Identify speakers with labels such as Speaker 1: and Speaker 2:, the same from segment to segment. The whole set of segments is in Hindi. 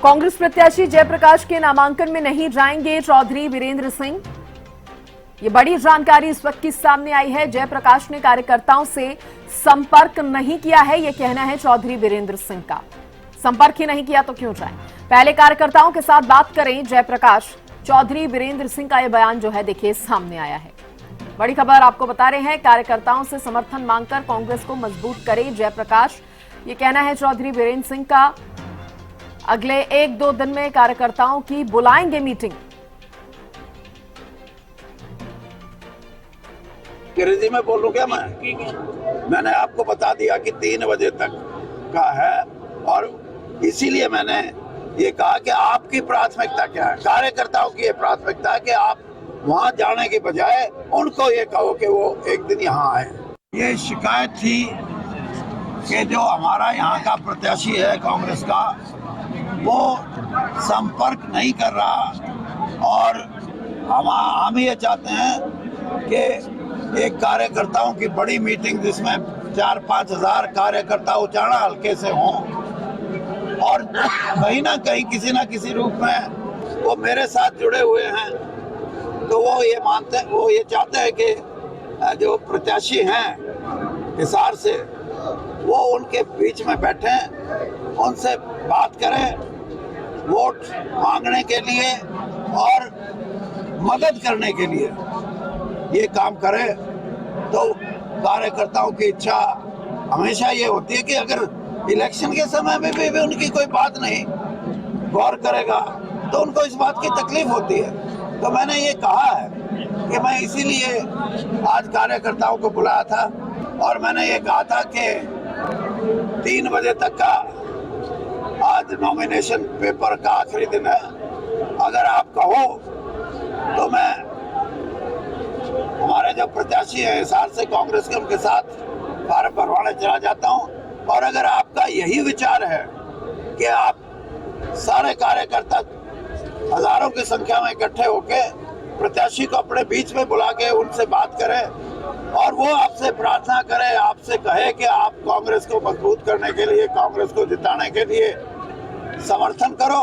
Speaker 1: कांग्रेस प्रत्याशी जयप्रकाश के नामांकन में नहीं जाएंगे चौधरी वीरेंद्र सिंह। ये बड़ी जानकारी इस वक्त की सामने आई है। जयप्रकाश ने कार्यकर्ताओं से संपर्क नहीं किया है, यह कहना है चौधरी वीरेंद्र सिंह का। संपर्क ही नहीं किया तो क्यों जाए, पहले कार्यकर्ताओं के साथ बात करें जयप्रकाश। चौधरी वीरेंद्र सिंह का यह बयान जो है देखिए सामने आया है। बड़ी खबर आपको बता रहे हैं, कार्यकर्ताओं से समर्थन मांगकर कांग्रेस को मजबूत करे जयप्रकाश, ये कहना है चौधरी वीरेंद्र सिंह का। अगले 1-2 दिन में कार्यकर्ताओं की बुलाएंगे मीटिंग।
Speaker 2: अंग्रेजी में बोलूं क्या मैंने आपको बता दिया कि 3 बजे तक का है, और इसीलिए मैंने ये कहा कि आपकी प्राथमिकता क्या है। कार्यकर्ताओं की ये प्राथमिकता है कि आप वहां जाने के बजाय उनको ये कहो कि वो एक दिन यहाँ आए। ये शिकायत थी कि जो हमारा यहाँ का प्रत्याशी है कांग्रेस का, वो संपर्क नहीं कर रहा, और हम ये चाहते हैं कि एक कार्यकर्ताओं की बड़ी मीटिंग जिसमें 4-5 हजार कार्यकर्ता उचाना हल्के से हों, और कहीं ना कहीं किसी ना किसी रूप में वो मेरे साथ जुड़े हुए हैं, तो वो ये चाहते हैं कि जो प्रत्याशी हैं हिसार से, वो उनके बीच में बैठे, उनसे बात करें, वोट मांगने के लिए और मदद करने के लिए ये काम करे। तो कार्यकर्ताओं की इच्छा हमेशा ये होती है कि अगर इलेक्शन के समय में भी उनकी कोई बात नहीं गौर करेगा तो उनको इस बात की तकलीफ होती है। तो मैंने ये कहा है कि मैं इसीलिए आज कार्यकर्ताओं को बुलाया था, और मैंने ये कहा था कि 3 बजे तक का आज नॉमिनेशन पेपर का आखिरी दिन है। अगर आप कहो तो मैं हमारे जो प्रत्याशी हैं हिसार से कांग्रेस के, उनके साथ फार्म भरवाने चला जाता हूं। और अगर आपका यही विचार है कि आप सारे कार्यकर्ता हजारों की संख्या में इकट्ठे होके प्रत्याशी को अपने बीच में बुला के उनसे बात करें, और वो आपसे प्रार्थना करे, आपसे कहे कि आप कांग्रेस को मजबूत करने के लिए, कांग्रेस को जिताने के लिए समर्थन करो,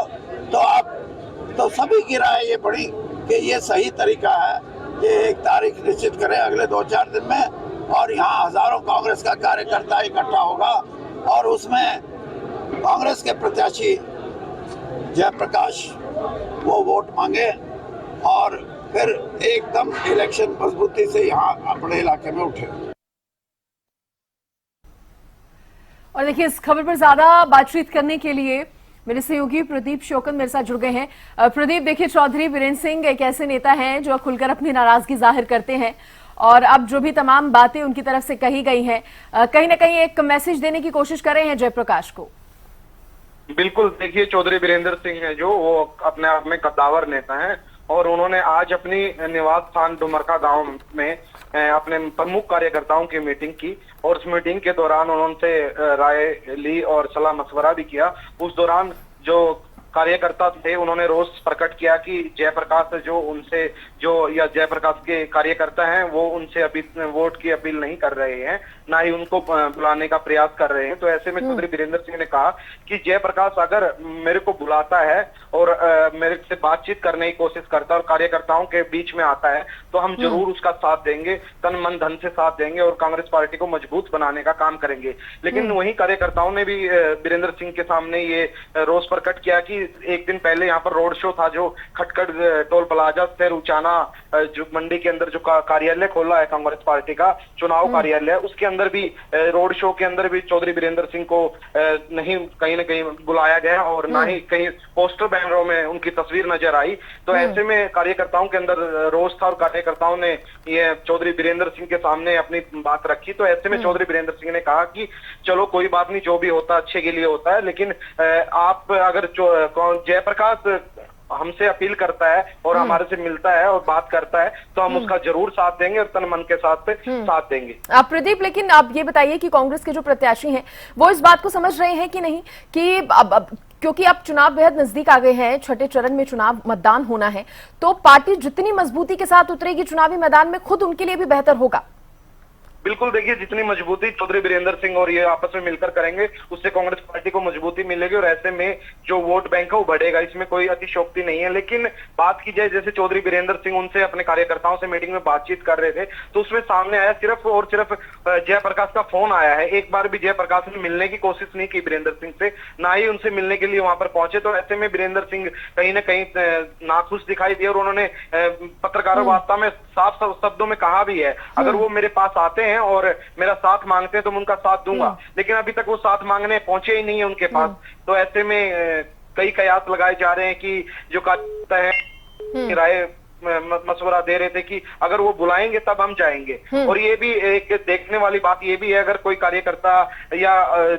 Speaker 2: तो सभी की राय ये बड़ी कि ये सही तरीका है कि एक तारीख निश्चित करें अगले 2-4 दिन में, और यहाँ हजारों कांग्रेस का कार्यकर्ता इकट्ठा होगा, और उसमें कांग्रेस के प्रत्याशी जयप्रकाश वो वोट मांगे, और फिर एकदम इलेक्शन मजबूती से यहाँ अपने इलाके में उठे।
Speaker 1: और देखिए, इस खबर पर ज्यादा बातचीत करने के लिए मेरे सहयोगी प्रदीप शोकन मेरे साथ जुड़ गए हैं। प्रदीप, देखिए, चौधरी वीरेंद्र सिंह एक ऐसे नेता हैं जो खुलकर अपनी नाराजगी जाहिर करते हैं, और अब जो भी तमाम बातें उनकी तरफ से कही गई हैं, कहीं ना कहीं एक मैसेज देने की कोशिश कर रहे हैं जयप्रकाश को।
Speaker 3: बिल्कुल, देखिए, चौधरी वीरेंद्र सिंह है जो वो अपने आप में कद्दावर नेता है, और उन्होंने आज अपनी निवास स्थान डुमरका गांव में अपने प्रमुख कार्यकर्ताओं की मीटिंग की, और उस मीटिंग के दौरान उन्होंने राय ली और सलाह मशवरा भी किया। उस दौरान जो कार्यकर्ता थे उन्होंने रोष प्रकट किया कि जयप्रकाश या जयप्रकाश के कार्यकर्ता हैं वो उनसे अभी वोट की अपील नहीं कर रहे हैं, ना ही उनको बुलाने का प्रयास कर रहे हैं। तो ऐसे में चौधरी वीरेंद्र सिंह ने कहा कि जयप्रकाश अगर मेरे को बुलाता है और मेरे से बातचीत करने की कोशिश करता है और कार्यकर्ताओं के बीच में आता है, तो हम जरूर उसका साथ देंगे, तन मन धन से साथ देंगे, और कांग्रेस पार्टी को मजबूत बनाने का काम करेंगे। लेकिन वहीं कार्यकर्ताओं ने भी वीरेंद्र सिंह के सामने ये रोष प्रकट किया कि एक दिन पहले यहाँ पर रोड शो था, जो खटखट टोल प्लाजा से रुचाना जो मंडी के अंदर जो कार्यालय खोला है कांग्रेस पार्टी का, चुनाव कार्यालय, उसके अंदर भी रोड शो के अंदर भी चौधरी वीरेंद्र सिंह को नहीं कहीं ना कहीं बुलाया गया, और ना ही कहीं पोस्टर बैनरों में उनकी तस्वीर नजर आई। तो ऐसे में कार्यकर्ताओं के अंदर रोष था, और कार्यकर्ताओं ने ये चौधरी वीरेंद्र सिंह के सामने अपनी बात रखी। तो ऐसे में चौधरी वीरेंद्र सिंह ने कहा कि चलो कोई बात नहीं, जो भी होता है अच्छे के लिए होता है, लेकिन आप अगर जयप्रकाश हमसे अपील करता है और हमारे से मिलता है और बात करता है, तो हम उसका जरूर साथ देंगे और तन मन के साथ साथ देंगे।
Speaker 1: प्रदीप, लेकिन आप ये बताइए कि कांग्रेस के जो प्रत्याशी हैं वो इस बात को समझ रहे हैं कि नहीं कि अब क्योंकि अब चुनाव बेहद नजदीक आ गए हैं, छठे चरण में चुनाव मतदान होना है, तो पार्टी जितनी मजबूती के साथ उतरेगी चुनावी मैदान में, खुद उनके लिए भी बेहतर होगा।
Speaker 3: बिल्कुल देखिए, जितनी मजबूती चौधरी वीरेंद्र सिंह और ये आपस में मिलकर करेंगे, उससे कांग्रेस पार्टी को मजबूती मिलेगी और ऐसे में जो वोट बैंक है वो बढ़ेगा। इसमें कोई अतिशयोक्ति नहीं है। लेकिन बात की जाए, जैसे चौधरी वीरेंद्र सिंह उनसे अपने कार्यकर्ताओं से मीटिंग में बातचीत कर रहे थे, तो उसमें सामने आया सिर्फ और सिर्फ जयप्रकाश का फोन आया है। एक बार भी जयप्रकाश ने मिलने की कोशिश नहीं की वीरेंद्र सिंह से, ना ही उनसे मिलने के लिए वहां पर पहुंचे। तो ऐसे में वीरेंद्र सिंह कहीं ना कहीं नाखुश दिखाई दिए और उन्होंने पत्रकारों वार्ता में साफ शब्दों में कहा भी है, अगर वो मेरे पास आते हैं और मेरा साथ मांगते हैं तो मैं उनका साथ दूंगा। लेकिन अभी तक वो साथ मांगने पहुंचे ही नहीं है उनके पास। तो ऐसे में कई कयास लगाए जा रहे हैं कि जो कार्यकर्ता है राय मशवरा दे रहे थे कि अगर वो बुलाएंगे तब हम जाएंगे। और ये भी एक देखने वाली बात ये भी है, अगर कोई कार्यकर्ता या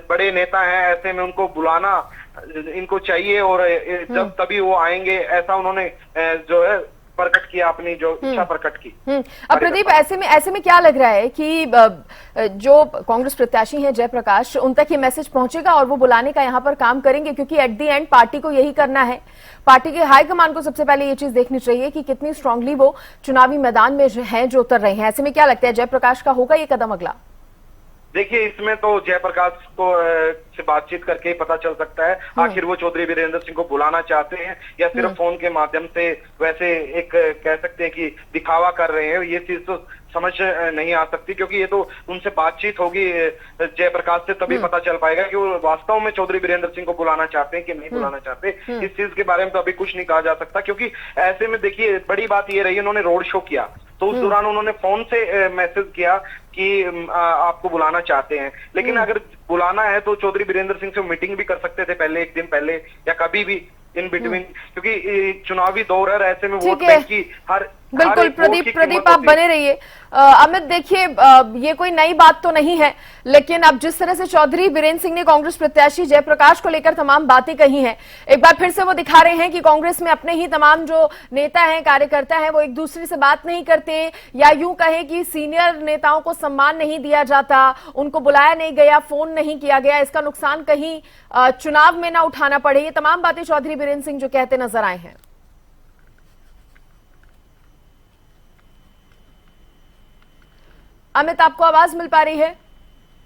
Speaker 3: बड़े नेता हैं, ऐसे में उनको बुलाना इनको चाहिए और जब तभी वो आएंगे, ऐसा उन्होंने जो है प्रकट किया, अपनी जो इच्छा प्रकट की।
Speaker 1: अब प्रदीप, ऐसे में क्या लग रहा है कि जो कांग्रेस प्रत्याशी हैं जयप्रकाश, उन तक ये मैसेज पहुंचेगा और वो बुलाने का यहाँ पर काम करेंगे? क्योंकि एट द एंड पार्टी को यही करना है। पार्टी के हाईकमान को सबसे पहले ये चीज देखनी चाहिए कि कितनी स्ट्रांगली वो चुनावी मैदान में हैं, जो उतर रहे हैं। ऐसे में क्या लगता है, जयप्रकाश का होगा ये कदम अगला?
Speaker 3: देखिए, इसमें तो जयप्रकाश को से बातचीत करके ही पता चल सकता है आखिर वो चौधरी वीरेंद्र सिंह को बुलाना चाहते हैं या सिर्फ फोन के माध्यम से वैसे एक कह सकते हैं कि दिखावा कर रहे हैं। ये चीज तो समझ नहीं आ सकती, क्योंकि ये तो उनसे बातचीत होगी जयप्रकाश से, तभी पता चल पाएगा कि वो वास्तव में चौधरी वीरेंद्र सिंह को बुलाना चाहते हैं कि नहीं बुलाना चाहते। इस चीज के बारे में तो अभी कुछ नहीं कहा जा सकता, क्योंकि ऐसे में देखिए बड़ी बात ये रही, उन्होंने रोड शो किया तो उस दौरान उन्होंने फोन से मैसेज किया कि आपको बुलाना चाहते हैं। लेकिन अगर बुलाना है तो चौधरी वीरेंद्र सिंह से मीटिंग भी कर सकते थे पहले, एक दिन पहले या कभी भी इन बिटवीन, क्योंकि चुनावी दौर है, ऐसे में वोट बैंक की
Speaker 1: बिल्कुल प्रदीप आप बने रहिए। अमित, देखिए ये कोई नई बात तो नहीं है, लेकिन अब जिस तरह से चौधरी वीरेंद्र सिंह ने कांग्रेस प्रत्याशी जयप्रकाश को लेकर तमाम बातें कही हैं, एक बार फिर से वो दिखा रहे हैं कि कांग्रेस में अपने ही तमाम जो नेता हैं, कार्यकर्ता हैं, वो एक दूसरे से बात नहीं करते, या यूं कहे कि सीनियर नेताओं को सम्मान नहीं दिया जाता, उनको बुलाया नहीं गया, फोन नहीं किया गया, इसका नुकसान कहीं चुनाव में ना उठाना पड़े। ये तमाम बातें चौधरी वीरेंद्र सिंह जो कहते नजर आए हैं। अमित, आपको आवाज मिल पा रही है?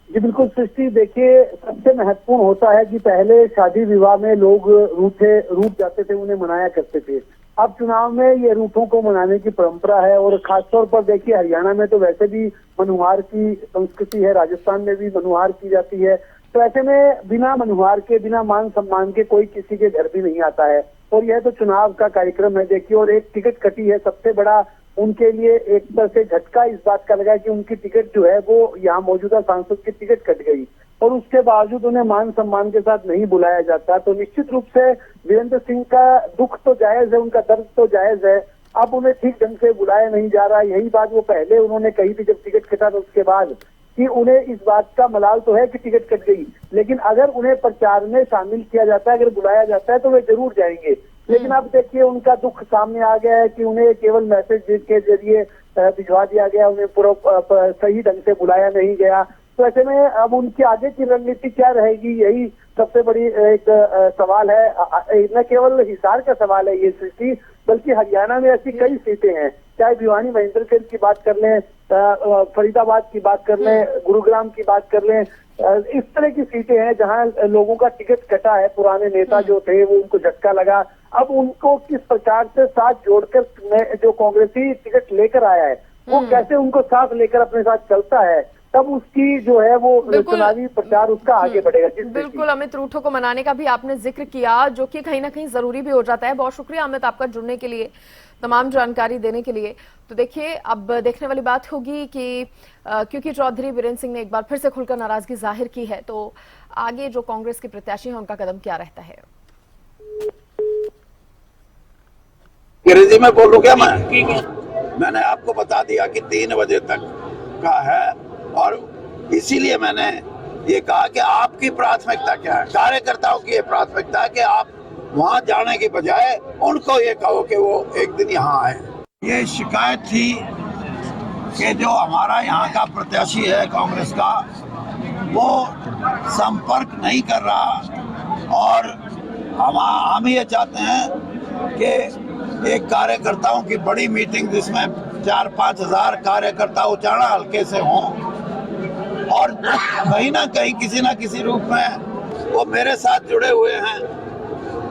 Speaker 4: जी बिल्कुल सृष्टि, देखिए सबसे महत्वपूर्ण होता है कि पहले शादी विवाह में लोग रूठ जाते थे, उन्हें मनाया करते थे। अब चुनाव में ये रूठों को मनाने की परंपरा है, और खासतौर पर देखिए हरियाणा में तो वैसे भी मनुहार की संस्कृति है, राजस्थान में भी मनुहार की जाती है। तो ऐसे में बिना मनुहार के, बिना मान सम्मान के कोई किसी के घर भी नहीं आता है। और यह तो चुनाव का कार्यक्रम है देखिए, और एक टिकट कटी है, सबसे बड़ा उनके लिए एक तरह से झटका इस बात का लगा कि उनकी टिकट जो है वो यहाँ मौजूदा सांसद की टिकट कट गई, और उसके बावजूद उन्हें मान सम्मान के साथ नहीं बुलाया जाता। तो निश्चित रूप से वीरेंद्र सिंह का दुख तो जायज है, उनका दर्द तो जायज है। अब उन्हें ठीक ढंग से बुलाया नहीं जा रहा। यही बात वो पहले उन्होंने कही थी जब टिकट कटा था उसके बाद, कि उन्हें इस बात का मलाल तो है कि टिकट कट गई, लेकिन अगर उन्हें प्रचार में शामिल किया जाता है, अगर बुलाया जाता है तो वे जरूर जाएंगे। लेकिन अब देखिए उनका दुख सामने आ गया है कि उन्हें केवल मैसेज के जरिए भिजवा दिया गया, उन्हें पूरा सही ढंग से बुलाया नहीं गया। तो ऐसे में अब उनकी आगे की रणनीति क्या रहेगी, यही सबसे बड़ी एक सवाल है। न केवल हिसार का सवाल है ये सृष्टि, बल्कि हरियाणा में ऐसी कई सीटें हैं, चाहे भिवानी महेंद्रगढ़ की बात कर लें, फरीदाबाद की बात कर लें, गुरुग्राम की बात कर लें, इस तरह की सीटें हैं जहां लोगों का टिकट कटा है। पुराने नेता जो थे वो उनको झटका लगा, अब उनको किस प्रकार से साथ जोड़कर जो कांग्रेसी टिकट लेकर आया है वो कैसे उनको साथ लेकर अपने साथ चलता है, तब उसकी जो है वो चुनावी प्रचार उसका आगे बढ़ेगा।
Speaker 1: बिल्कुल अमित, रूठों को मनाने का भी आपने जिक्र किया, जो कि कहीं ना कहीं जरूरी भी हो जाता है। बहुत शुक्रिया अमित आपका जुड़ने के लिए, तमाम जानकारी देने के लिए। तो देखिए अब देखने वाली बात होगी कि क्योंकि चौधरी वीरेंद्र सिंह ने एक बार फिर से खुलकर नाराजगी जाहिर की है, तो आगे जो कांग्रेस के प्रत्याशी हैं उनका कदम क्या रहता है।
Speaker 2: अंग्रेजी में बोलूं क्या मैंने आपको बता दिया कि 3 बजे तक का है, और इसीलिए मैंने ये कहा कि आपकी प्राथमिकता क्या है। कार्यकर्ताओं की ये प्राथमिकता है कि आप वहां जाने की बजाय उनको ये कहो कि वो एक दिन यहाँ आए। ये शिकायत थी कि जो हमारा यहाँ का प्रत्याशी है कांग्रेस का, वो संपर्क नहीं कर रहा, और हम ये चाहते हैं कि एक कार्यकर्ताओं की बड़ी मीटिंग जिसमें 4-5 हज़ार कार्यकर्ता उचाना हल्के से हों, और कहीं ना कहीं किसी ना किसी रूप में वो मेरे साथ जुड़े हुए हैं।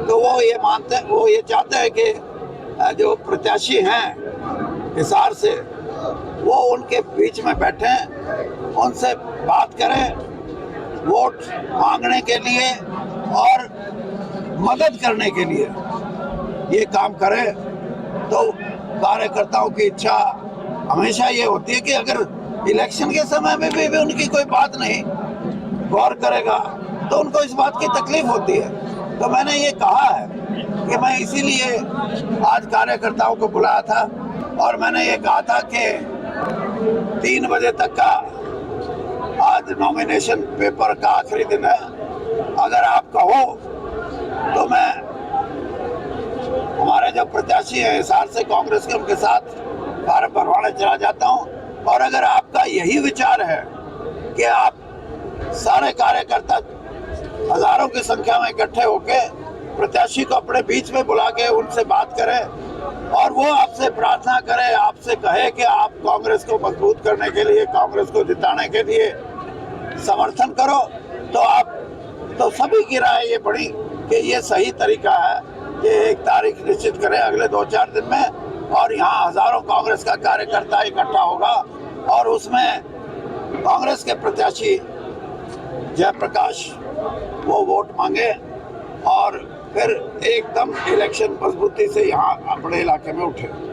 Speaker 2: तो वो ये चाहते हैं कि जो प्रत्याशी हैं हिसार से, वो उनके बीच में बैठे, उनसे बात करें, वोट मांगने के लिए और मदद करने के लिए ये काम करें। तो कार्यकर्ताओं की इच्छा हमेशा ये होती है कि अगर इलेक्शन के समय में भी उनकी कोई बात नहीं गौर करेगा तो उनको इस बात की तकलीफ होती है। तो मैंने ये कहा है कि मैं इसीलिए आज कार्यकर्ताओं को बुलाया था और मैंने ये कहा था कि 3 बजे तक का आज नॉमिनेशन पेपर का आखिरी दिन है। अगर आप कहो तो मैं हमारे जो प्रत्याशी हैं हिसार से कांग्रेस के, उनके साथ फार्म भरवाने चला जाता हूं। और अगर आपका यही विचार है कि आप सारे कार्यकर्ता हजारों की संख्या में इकट्ठे होके प्रत्याशी को अपने बीच में बुला के उनसे बात करें और वो आपसे प्रार्थना करे, आपसे कहे कि आप कांग्रेस को मजबूत करने के लिए, कांग्रेस को जिताने के लिए समर्थन करो, तो सभी की राय ये बढ़ी कि ये सही तरीका है कि एक तारीख निश्चित करें अगले 2-4 दिन में और यहाँ हजारों कांग्रेस का कार्यकर्ता इकट्ठा होगा और उसमें कांग्रेस के प्रत्याशी जयप्रकाश वो वोट मांगे और फिर एकदम इलेक्शन मजबूती से यहाँ अपने इलाके में उठे।